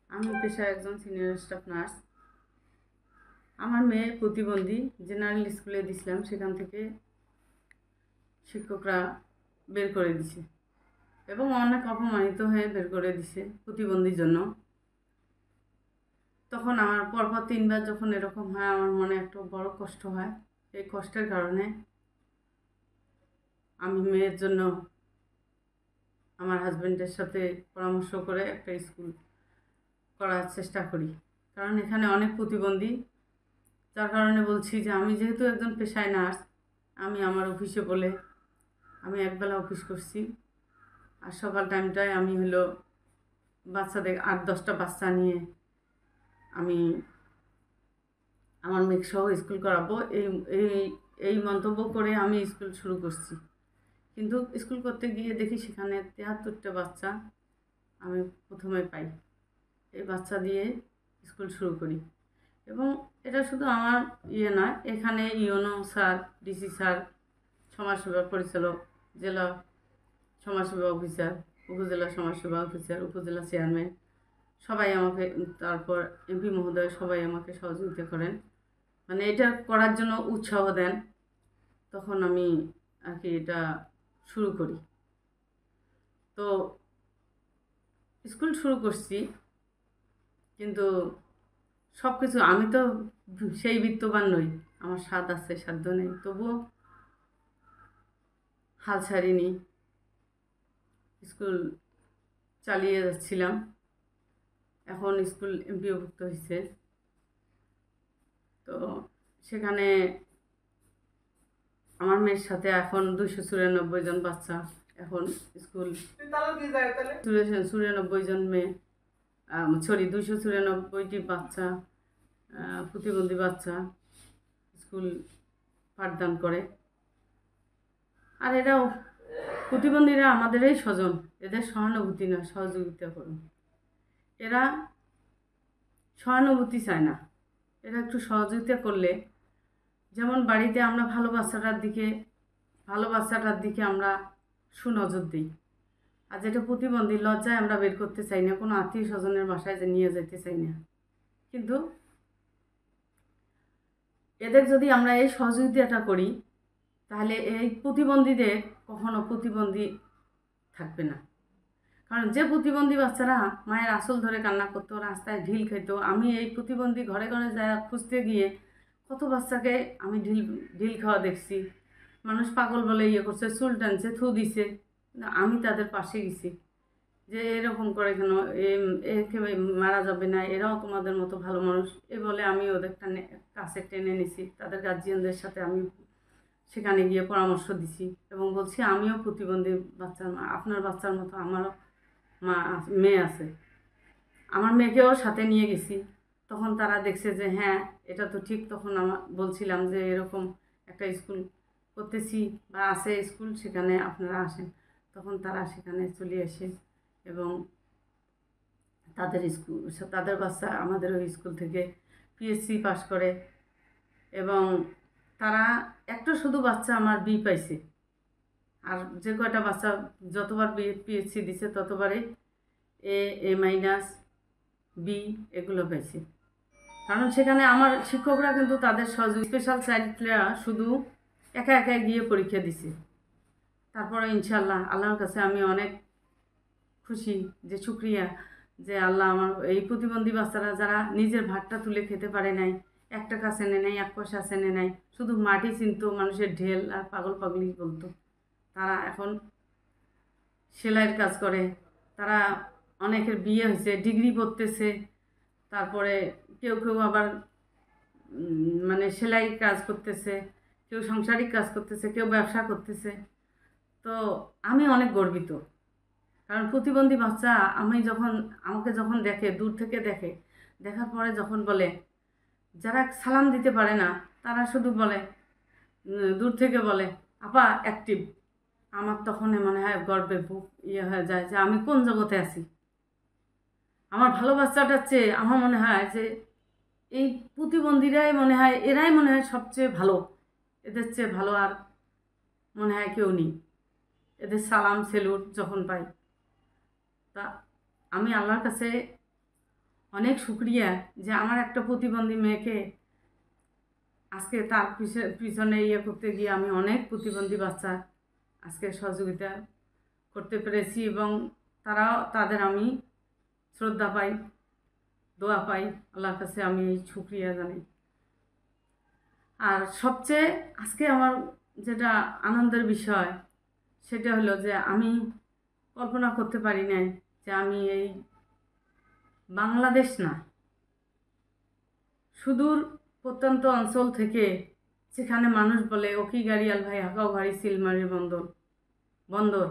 আমি পেশায় একজন সিনিয়র স্টাফ নার্স। আমার মেয়ে প্রতিবন্ধী, জেনারেল স্কুলে দিছিলাম, সেখান থেকে শিক্ষকরা বের করে দিছে এবং অনেক অপমানিত হয়ে বের করে দিছে প্রতিবন্ধীর জন্য। তখন আমার পরপর 3বার যখন এরকম হয়, আমার মনে একটা বড় কষ্ট হয়। এই কষ্টের কারণে আমি মেয়ের জন্য আমার হাজব্যান্ডের সাথে পরামর্শ করে একটা স্কুল করার চেষ্টা করি, কারণ এখানে অনেক প্রতিবন্ধী। যার কারণে বলছি যে আমি যেহেতু একজন পেশায় নার্স, আমি আমার অফিসে বলে আমি একবেলা অফিস করছি, আর সকাল টাইমটায় আমি বাচ্চাদের 8-10টা বাচ্চা নিয়ে আমি আমার মেয়েকে সহ স্কুল করাবো, এই এই এই মন্তব্য করে আমি স্কুল শুরু করছি। কিন্তু স্কুল করতে গিয়ে দেখি সেখানে 73টা বাচ্চা আমি প্রথমে পাই। এই বাচ্চা দিয়ে স্কুল শুরু করি এবং এটা শুধু আমার নয়, এখানে ইউনো স্যার, ডিসি স্যার, সমাজসেবা পরিচালক, জেলা সমাজসেবা অফিসার, উপজেলা সমাজসেবা অফিসার, উপজেলা চেয়ারম্যান সবাই আমাকে, তারপর এমপি মহোদয় সবাই আমাকে সহযোগিতা করেন, মানে এটা করার জন্য উৎসাহ দেন। তখন আমি আর কি এটা শুরু করি। তো স্কুল শুরু করছি, কিন্তু সব কিছু আমি তো সেই বিত্তবান নই, আমার স্বাদ আছে সাধ্য নেই, তবুও হাল ছাড়িনি, স্কুল চালিয়ে যাচ্ছিলাম। এখন স্কুল এমপিওভুক্ত হয়েছে, তো সেখানে আমার মেয়ের সাথে এখন 294 জন বাচ্চা এখন স্কুল, 94 জন মেয়ে, সরি 294টি বাচ্চা, প্রতিবন্ধী বাচ্চা স্কুল পাঠদান করে। আর এরাও প্রতিবন্ধীরা আমাদেরই স্বজন, এদের সহানুভূতি না, সহযোগিতা করুন। এরা সহানুভূতি চায় না, এরা একটু সহযোগিতা করলে, যেমন বাড়িতে আমরা ভালো বাচ্চাটার দিকে আমরা সুনজর দিই, আর যেটা প্রতিবন্ধী লজ্জায় আমরা বের করতে চাই না, কোনো আত্মীয় স্বজনের বাসায় যে নিয়ে যেতে চাই না। কিন্তু এদের যদি আমরা এই সহযোগিতাটা করি, তাহলে এই প্রতিবন্ধীদের কখনো প্রতিবন্ধী থাকবে না। কারণ যে প্রতিবন্ধী বাচ্চারা মায়ের আঁচল ধরে কান্না করতো, রাস্তায় ঢিল খেত, আমি এই প্রতিবন্ধী ঘরে ঘরে যা খুঁজতে গিয়ে কত বাচ্চাকে আমি ঢিল খাওয়া দেখছি। মানুষ পাগল বলে করছে, চুল টানছে, থু দিছে, আমি তাদের পাশে গেছি যে এরকম করে কেন, একে মারা যাবে না, এরাও তোমাদের মতো ভালো মানুষ, এ বলে আমি ওদের কাছে টেনে নিছি। তাদের গার্জিয়ানদের সাথে আমি সেখানে গিয়ে পরামর্শ দিছি এবং বলছি আমিও প্রতিবন্ধী বাচ্চার মা, আপনার বাচ্চার মতো আমারও মেয়ে আছে, আমার মেয়েকেও সাথে নিয়ে গেছি। তখন তারা দেখছে যে হ্যাঁ, এটা তো ঠিক। তখন বলছিলাম যে এরকম একটা স্কুল করতেছি বা আছে স্কুল, সেখানে আপনারা আসেন। তখন তারা সেখানে চলে আসে এবং তাদের বাচ্চা আমাদের ওই স্কুল থেকে পিএসসি পাস করে এবং তারা একটা শুধু বাচ্চা আমার বি পাইছে, আর যে কয়টা বাচ্চা যতবার পিএসসি দিছে ততবারই এ মাইনাস, বি এগুলো পেয়েছে। কারণ সেখানে আমার শিক্ষকরা কিন্তু তাদের স্পেশাল চাইল্ডরা শুধু একা একা গিয়ে পরীক্ষা দিছে। তারপরে ইনশাল্লাহ আল্লাহর কাছে আমি অনেক খুশি, যে শুক্রিয়া যে আল্লাহ আমার এই প্রতিবন্ধী বাচ্চারা যারা নিজের ভাতটা তুলে খেতে পারে নাই, 1 টাকা চেনে নাই, 1 পয়সা চেনে নাই, শুধু মাটি চিনত, মানুষের ঢেল আর পাগল পাগলি বলতো, তারা এখন সেলাইয়ের কাজ করে, তারা অনেকের বিয়ে হয়েছে, ডিগ্রি পড়তেছে, তারপরে কেউ কেউ আবার মানে সেলাই কাজ করতেছে, কেউ সাংসারিক কাজ করতেছে, কেউ ব্যবসা করতেছে। তো আমি অনেক গর্বিত, কারণ প্রতিবন্ধী বাচ্চা আমাকে যখন দেখে, দূর থেকে দেখে, দেখার পরে যখন বলে, যারা সালাম দিতে পারে না তারা শুধু বলে, দূর থেকে বলে আপা অ্যাক্টিভ, আমার তখন মনে হয় গর্বে বুক হয়ে যায় যে আমি কোন জগতে আছি। আমার ভালো বাচ্চাটার চেয়ে আমার মনে হয় যে এই প্রতিবন্ধীরাই এরাই মনে হয় সবচেয়ে ভালো, এদের চেয়ে ভালো আর মনে হয় কেউ নেই। এদের সালাম সেলুট যখন পাই, তা আমি আল্লাহর কাছে অনেক শুক্রিয়া যে আমার একটা প্রতিবন্ধী মেয়েকে আজকে তার পিছনে ইয়ে করতে গিয়ে আমি অনেক প্রতিবন্ধী বাচ্চা আজকে সহযোগিতা করতে পেরেছি, এবং তাদের আমি শ্রদ্ধা পাই, দোয়া পাই, আল্লাহর কাছে আমি এই শুক্রিয়া জানাই। আর সবচেয়ে আজকে আমার যেটা আনন্দের বিষয় সেটা হলো যে আমি কল্পনা করতে পারি নাই যে আমি এই বাংলাদেশ না, সুদূর প্রত্যন্ত অঞ্চল থেকে, যেখানে মানুষ বলে ওকি গাড়িয়াল ভাই হাকাও ভারি সিলমারির বন্দর,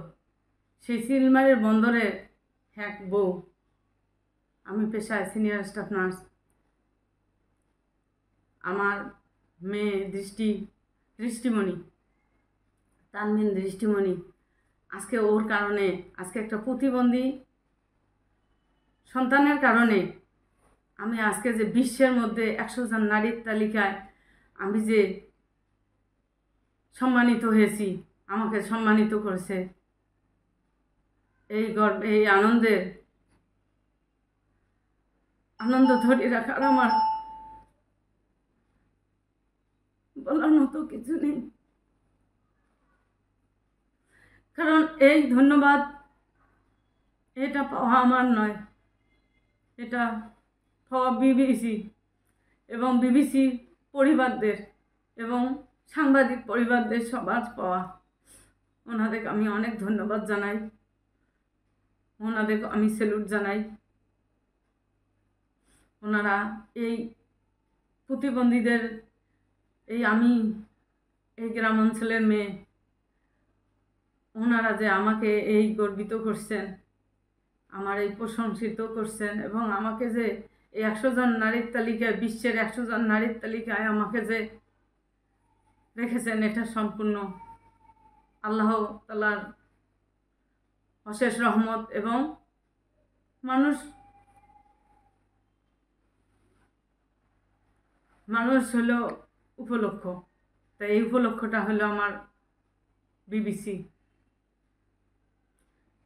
সেই সিলমারির বন্দরের এক বউ, আমি পেশায় সিনিয়র স্টাফ নার্স। আমার মেয়ে দৃষ্টিমণি, তানভিন দৃষ্টিমণি, আজকে ওর কারণে, আজকে একটা প্রতিবন্ধী সন্তানের কারণে আমি আজকে যে বিশ্বের মধ্যে 100 জন নারীর তালিকায় আমি যে সম্মানিত হয়েছি, আমাকে সম্মানিত করেছে। এই আনন্দ ধরে রাখার আমার বলার মতো কিছু নেই, কারণ এই ধন্যবাদ এটা পাওয়া আমার নয়, এটা পাওয়া বিবিসি এবং বিবিসি পরিবারদের এবং সাংবাদিক পরিবারদের সবার পাওয়া। ওনাদেরকে আমি অনেক ধন্যবাদ জানাই, ওনাদেরকে আমি স্যালুট জানাই। ওনারা এই প্রতিবন্ধীদের, আমি এই গ্রাম অঞ্চলের মেয়ে, ওনারা যে আমাকে এই গর্বিত করছেন, আমার এই প্রশংসিত করছেন, এবং আমাকে যে এই 100 জন নারীর তালিকায়, বিশ্বের 100 জন নারীর তালিকায় আমাকে যে রেখেছেন, এটা সম্পূর্ণ আল্লাহ তাআলার অশেষ রহমত। এবং মানুষ হলো উপলক্ষ, তাই এই উপলক্ষটা হলো আমার বিবিসি।